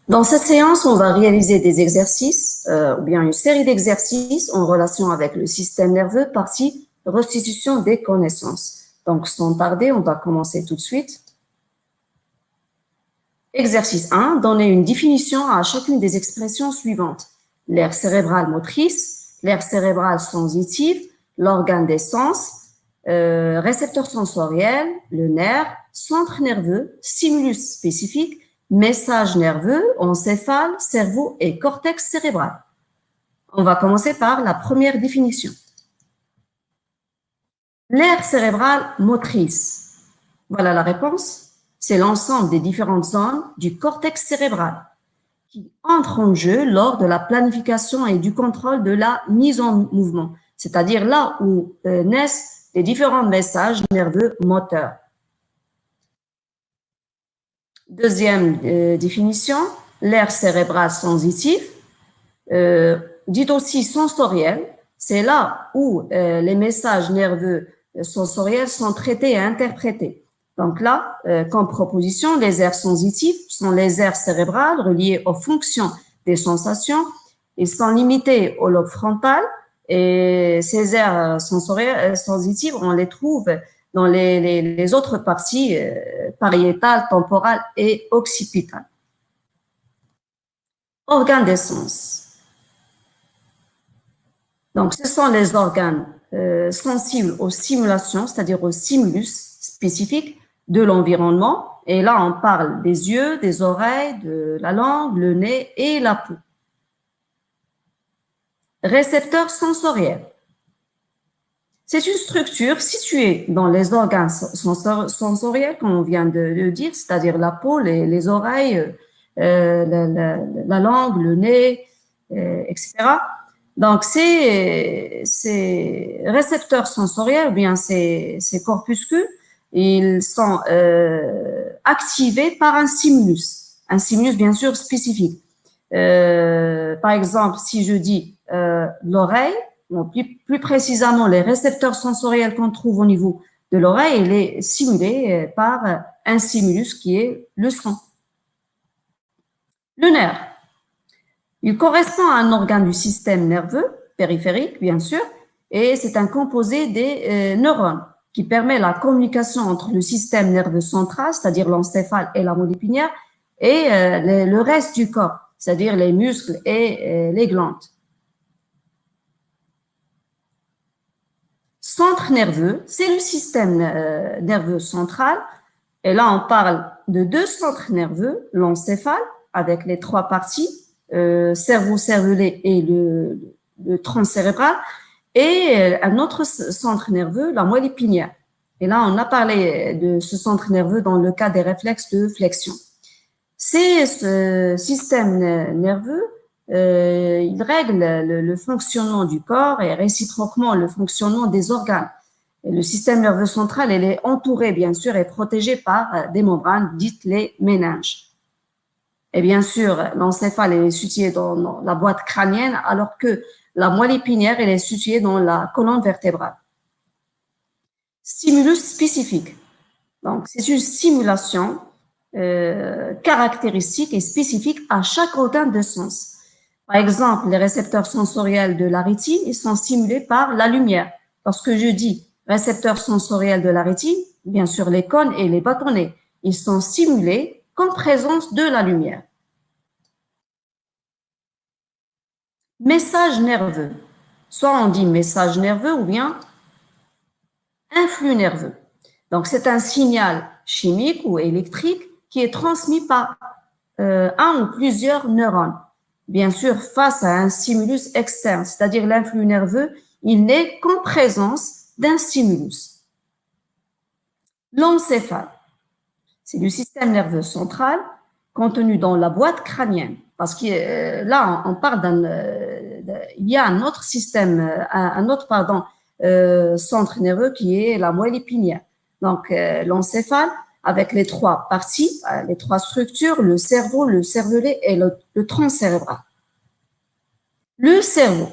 Dans cette séance, on va réaliser des exercices ou bien une série d'exercices en relation avec le système nerveux, partie restitution des connaissances. Donc, sans tarder, on va commencer tout de suite. Exercice 1, donner une définition à chacune des expressions suivantes. L'aire cérébrale motrice, l'aire cérébrale sensitive, l'organe des sens, récepteur sensoriel, le nerf, centre nerveux, stimulus spécifique, message nerveux, encéphale, cerveau et cortex cérébral. On va commencer par la première définition. L'aire cérébrale motrice. Voilà la réponse. C'est l'ensemble des différentes zones du cortex cérébral qui entrent en jeu lors de la planification et du contrôle de la mise en mouvement, c'est-à-dire là où naissent les différents messages nerveux moteurs. Deuxième définition, l'aire cérébrale sensitive, dit aussi sensorielle, c'est là où les messages nerveux sensoriels sont traités et interprétés. Donc là, comme proposition, les aires sensitives sont les aires cérébrales reliées aux fonctions des sensations. Ils sont limités au lobe frontal et ces aires sensorielles sensitives, on les trouve dans les autres parties pariétales, temporales et occipitales. Organes des sens. Donc, ce sont les organes sensibles aux stimulations, c'est-à-dire aux stimulus spécifiques de l'environnement. Et là, on parle des yeux, des oreilles, de la langue, le nez et la peau. Récepteurs sensoriels. C'est une structure située dans les organes sensoriels, comme on vient de le dire, c'est-à-dire la peau, les oreilles, la langue, le nez, etc. Donc, ces récepteurs sensoriels, ou bien ces corpuscules, ils sont activés par un stimulus bien sûr spécifique. Par exemple, si je dis l'oreille, plus précisément les récepteurs sensoriels qu'on trouve au niveau de l'oreille, il est stimulé par un stimulus qui est le son. Le nerf. Il correspond à un organe du système nerveux périphérique, bien sûr, et c'est un composé des neurones qui permet la communication entre le système nerveux central, c'est-à-dire l'encéphale et la moelle épinière, et le reste du corps, c'est-à-dire les muscles et les glandes. Centre nerveux, c'est le système nerveux central, et là on parle de deux centres nerveux, l'encéphale avec les trois parties, cerveau cervelé et le tronc cérébral, et un autre centre nerveux, la moelle épinière. Et là, on a parlé de ce centre nerveux dans le cas des réflexes de flexion. C'est ce système nerveux, il règle le fonctionnement du corps et réciproquement le fonctionnement des organes. Et le système nerveux central, il est entouré, bien sûr, et protégé par des membranes dites les méninges. Et bien sûr, l'encéphale est situé dans la boîte crânienne, alors que la moelle épinière, elle est située dans la colonne vertébrale. Stimulus spécifique. Donc, c'est une stimulation caractéristique et spécifique à chaque organe de sens. Par exemple, les récepteurs sensoriels de la rétine, ils sont stimulés par la lumière. Lorsque je dis récepteurs sensoriels de la rétine, bien sûr, les cônes et les bâtonnets, ils sont stimulés comme présence de la lumière. Message nerveux. Soit on dit message nerveux ou bien influx nerveux. Donc, c'est un signal chimique ou électrique qui est transmis par un ou plusieurs neurones. Bien sûr, face à un stimulus externe, c'est-à-dire l'influx nerveux, il n'est qu'en présence d'un stimulus. L'encéphale, c'est du système nerveux central contenu dans la boîte crânienne. Parce que là, on parle il y a un autre système, centre nerveux qui est la moelle épinière. Donc, l'encéphale, avec les trois parties, les trois structures, le cerveau, le cervelet et le tronc cérébral. Le cerveau,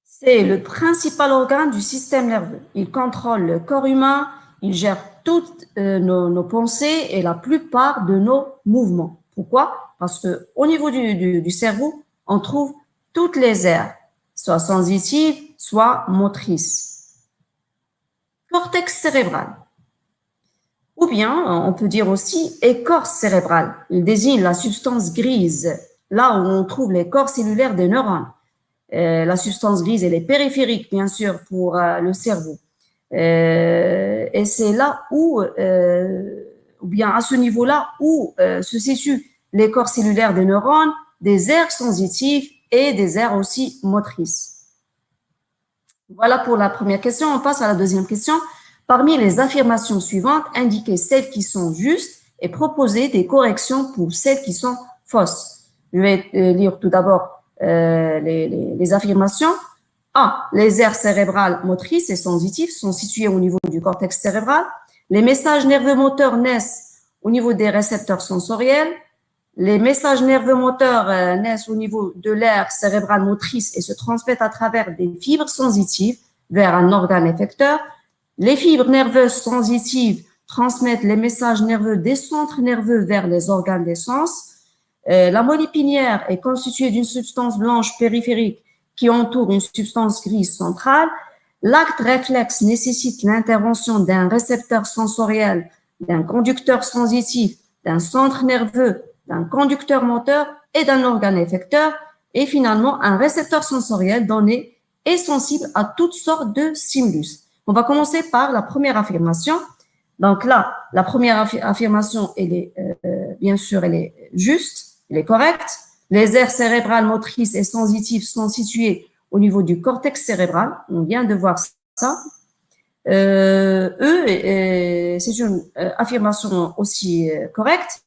c'est le principal organe du système nerveux. Il contrôle le corps humain, il gère toutes nos pensées et la plupart de nos mouvements. Pourquoi? Parce que au niveau du cerveau, on trouve toutes les aires, soit sensitives, soit motrices. Cortex cérébral. Ou bien, on peut dire aussi écorce cérébrale. Il désigne la substance grise, là où on trouve les corps cellulaires des neurones. La substance grise, elle est périphérique, bien sûr, pour le cerveau. Et c'est là où, ou bien à ce niveau-là, où se situent les corps cellulaires des neurones, des aires sensitives et des aires aussi motrices. Voilà pour la première question. On passe à la deuxième question. Parmi les affirmations suivantes, indiquez celles qui sont justes et proposez des corrections pour celles qui sont fausses. Je vais lire tout d'abord les affirmations. A. Les aires cérébrales motrices et sensitives sont situées au niveau du cortex cérébral. Les messages nerveux moteurs naissent au niveau des récepteurs sensoriels. Les messages nerveux moteurs naissent au niveau de l'aire cérébrale motrice et se transmettent à travers des fibres sensitives vers un organe effecteur. Les fibres nerveuses sensitives transmettent les messages nerveux des centres nerveux vers les organes des sens. La moelle épinière est constituée d'une substance blanche périphérique qui entoure une substance grise centrale. L'acte réflexe nécessite l'intervention d'un récepteur sensoriel, d'un conducteur sensitif, d'un centre nerveux, d'un conducteur moteur et d'un organe effecteur. Et finalement, un récepteur sensoriel donné est sensible à toutes sortes de stimulus. On va commencer par la première affirmation. Donc là, la première affirmation, elle est, bien sûr, elle est juste, elle est correcte. Les aires cérébrales motrices et sensitives sont situées au niveau du cortex cérébral. On vient de voir ça. C'est une affirmation aussi correcte.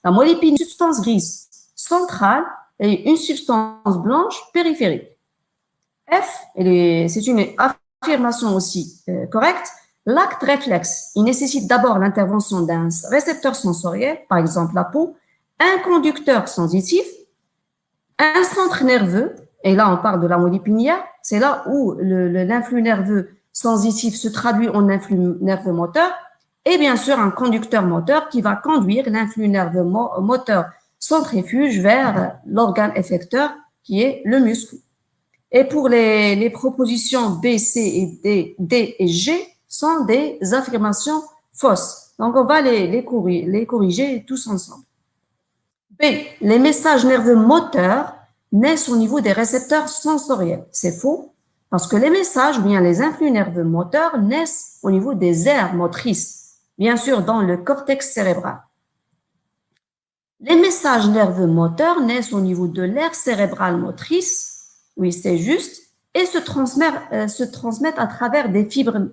La moelle épinière, une substance grise centrale et une substance blanche périphérique. F, c'est une affirmation aussi correcte. L'acte réflexe, il nécessite d'abord l'intervention d'un récepteur sensoriel, par exemple la peau, un conducteur sensitif, un centre nerveux, et là on parle de la moelle épinière, c'est là où l'influx nerveux sensitif se traduit en influx nerveux moteur, et bien sûr un conducteur moteur qui va conduire l'influx nerveux moteur centrifuge vers l'organe effecteur qui est le muscle. Et pour les propositions B, C et D et G sont des affirmations fausses. Donc on va les corriger tous ensemble. B. Les messages nerveux moteurs naissent au niveau des récepteurs sensoriels. C'est faux, parce que les messages, bien les influx nerveux moteurs, naissent au niveau des aires motrices, bien sûr dans le cortex cérébral. Les messages nerveux moteurs naissent au niveau de l'aire cérébrale motrice, oui c'est juste, et se transmettent à travers des fibres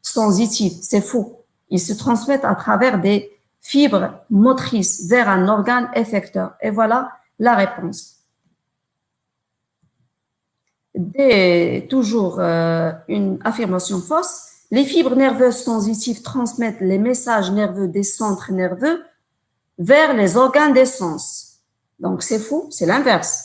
sensitives. C'est faux. Ils se transmettent à travers des fibres motrices vers un organe effecteur. Et voilà la réponse. Toujours une affirmation fausse. Les fibres nerveuses sensitives transmettent les messages nerveux des centres nerveux vers les organes des sens. Donc c'est faux, c'est l'inverse.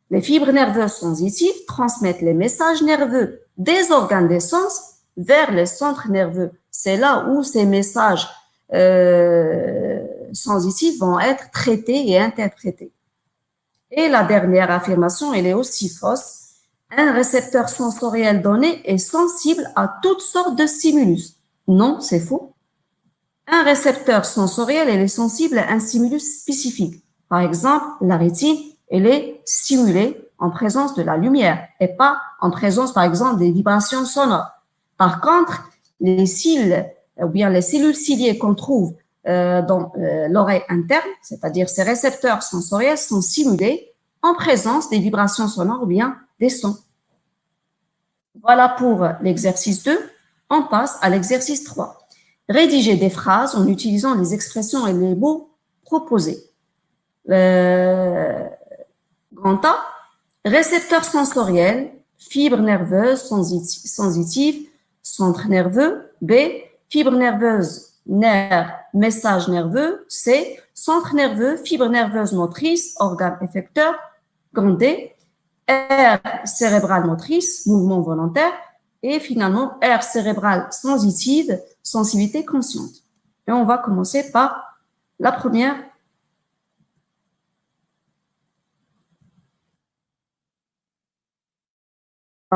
Les fibres nerveuses sensitives transmettent les messages nerveux des organes des sens vers les centres nerveux. C'est là où ces messages sensitifs vont être traités et interprétés. Et la dernière affirmation, elle est aussi fausse. Un récepteur sensoriel donné est sensible à toutes sortes de stimulus. Non, c'est faux. Un récepteur sensoriel, elle est sensible à un stimulus spécifique. Par exemple, la rétine, elle est stimulée en présence de la lumière et pas en présence, par exemple, des vibrations sonores. Par contre, les cils, ou bien les cellules ciliées qu'on trouve dans l'oreille interne, c'est-à-dire ces récepteurs sensoriels, sont stimulés en présence des vibrations sonores ou bien des sons. Voilà pour l'exercice 2. On passe à l'exercice 3. Rédiger des phrases en utilisant les expressions et les mots proposés. Grand A, récepteur sensoriel, fibre nerveuse sensitive, centre nerveux. B, fibre nerveuse, nerf, message nerveux. C, centre nerveux, fibre nerveuse motrice, organe effecteur. Grand D, aire cérébrale motrice, mouvement volontaire. Et finalement, aire cérébrale sensitive, sensibilité consciente. Et on va commencer par la première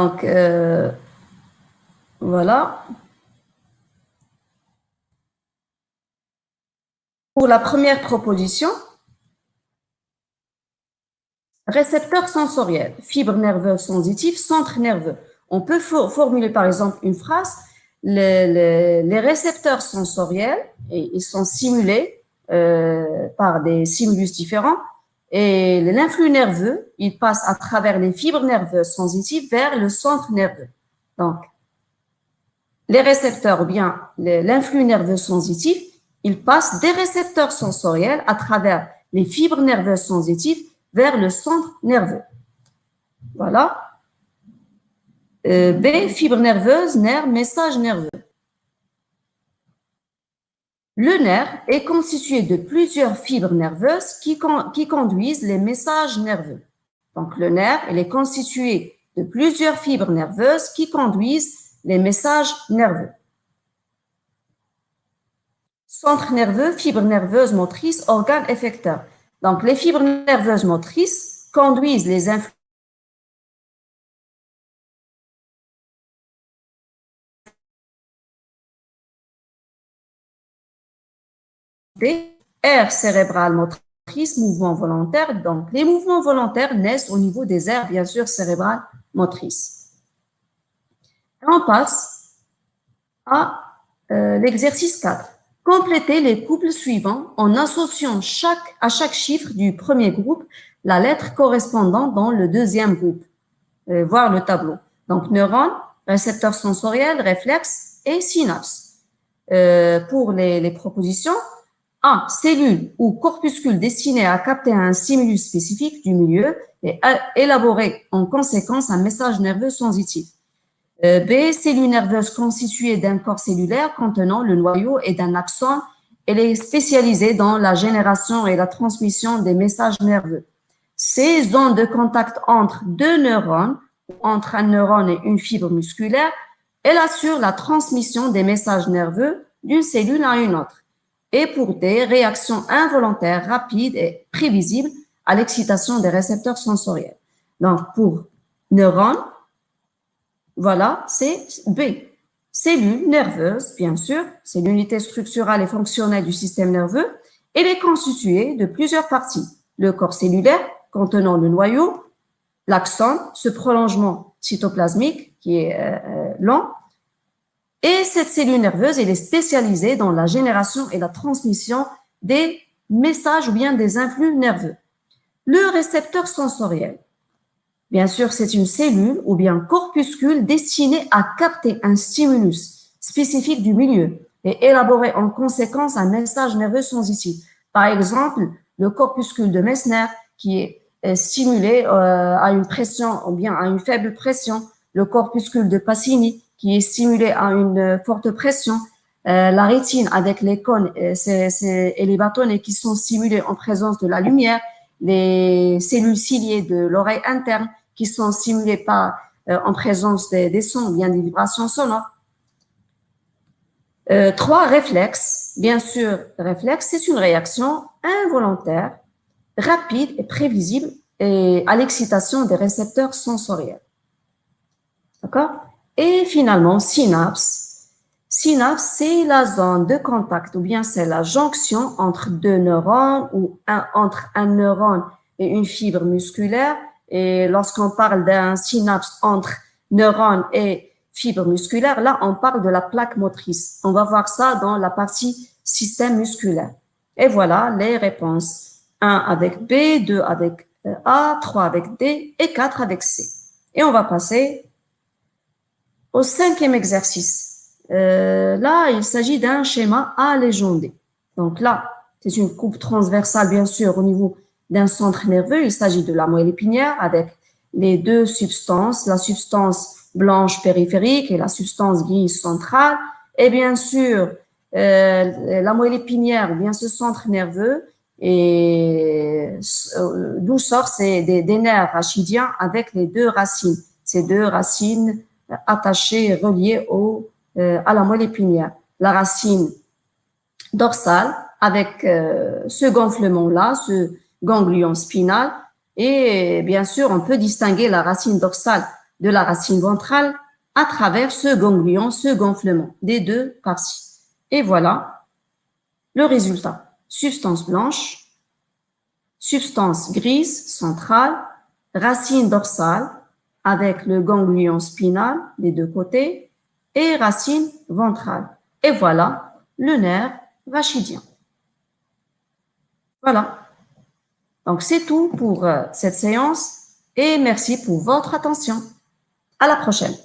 Donc, voilà. Pour la première proposition, récepteur sensoriel, fibre nerveuse sensitive, centre nerveux. On peut formuler par exemple une phrase, les récepteurs sensoriels, ils sont stimulés par des stimulus différents, et l'influx nerveux, il passe à travers les fibres nerveuses sensitives vers le centre nerveux. Donc, les récepteurs, ou bien l'influx nerveux sensitif, il passe des récepteurs sensoriels à travers les fibres nerveuses sensitives vers le centre nerveux. Voilà. B, fibre nerveuse, nerf, message nerveux. Le nerf est constitué de plusieurs fibres nerveuses qui conduisent les messages nerveux. Donc, le nerf, il est constitué de plusieurs fibres nerveuses qui conduisent les messages nerveux. Centre nerveux, fibre nerveuse motrice, organe effecteur. Donc, les fibres nerveuses motrices conduisent les influx aires cérébrales motrices, mouvements volontaires. Donc, les mouvements volontaires naissent au niveau des aires, bien sûr, cérébrales motrices. Et on passe à l'exercice 4. Complétez les couples suivants en associant à chaque chiffre du premier groupe la lettre correspondant dans le deuxième groupe. Voir le tableau. Donc, neurones, récepteurs sensoriels, réflexes et synapses. Pour les propositions, A. Cellules ou corpuscules destinés à capter un stimulus spécifique du milieu et élaborer en conséquence un message nerveux sensitif. B. Cellules nerveuses constituées d'un corps cellulaire contenant le noyau et d'un axone. Elle est spécialisée dans la génération et la transmission des messages nerveux. C. Zone de contact entre deux neurones, entre un neurone et une fibre musculaire. Elle assure la transmission des messages nerveux d'une cellule à une autre. Et pour des réactions involontaires, rapides et prévisibles à l'excitation des récepteurs sensoriels. Donc, pour neurones, voilà, c'est B. Cellule nerveuse, bien sûr, c'est l'unité structurale et fonctionnelle du système nerveux. Elle est constituée de plusieurs parties. Le corps cellulaire, contenant le noyau, l'axone, ce prolongement cytoplasmique qui est long. Et cette cellule nerveuse, elle est spécialisée dans la génération et la transmission des messages ou bien des influx nerveux. Le récepteur sensoriel, bien sûr, c'est une cellule ou bien corpuscule destinée à capter un stimulus spécifique du milieu et élaborer en conséquence un message nerveux sensitif. Par exemple, le corpuscule de Messner qui est stimulé à une pression ou bien à une faible pression, le corpuscule de Pacini qui est stimulé à une forte pression, la rétine avec les cônes et les bâtonnets qui sont stimulés en présence de la lumière, les cellules ciliées de l'oreille interne qui sont stimulées en présence des sons, bien des vibrations sonores. 3, réflexe. Bien sûr, réflexe, c'est une réaction involontaire, rapide et prévisible et à l'excitation des récepteurs sensoriels. D'accord? Et finalement, synapse. Synapse, c'est la zone de contact ou bien c'est la jonction entre deux neurones ou entre un neurone et une fibre musculaire. Et lorsqu'on parle d'un synapse entre neurone et fibre musculaire, là, on parle de la plaque motrice. On va voir ça dans la partie système musculaire. Et voilà les réponses. 1 avec B, 2 avec A, 3 avec D et 4 avec C. Et on va passer au 5e exercice. Là, il s'agit d'un schéma allégendé. Donc là, c'est une coupe transversale, bien sûr, au niveau d'un centre nerveux. Il s'agit de la moelle épinière avec les deux substances, la substance blanche périphérique et la substance grise centrale. Et bien sûr, la moelle épinière, bien ce centre nerveux, et d'où sortent des nerfs rachidiens avec les deux racines. Ces deux racines attachées et reliées à la moelle épinière. La racine dorsale avec ce gonflement-là, ce ganglion spinal. Et bien sûr, on peut distinguer la racine dorsale de la racine ventrale à travers ce ganglion, ce gonflement des deux parties. Et voilà le résultat. Substance blanche, substance grise centrale, racine dorsale avec le ganglion spinal des deux côtés et racine ventrale. Et voilà le nerf rachidien. Voilà. Donc, c'est tout pour cette séance et merci pour votre attention. À la prochaine.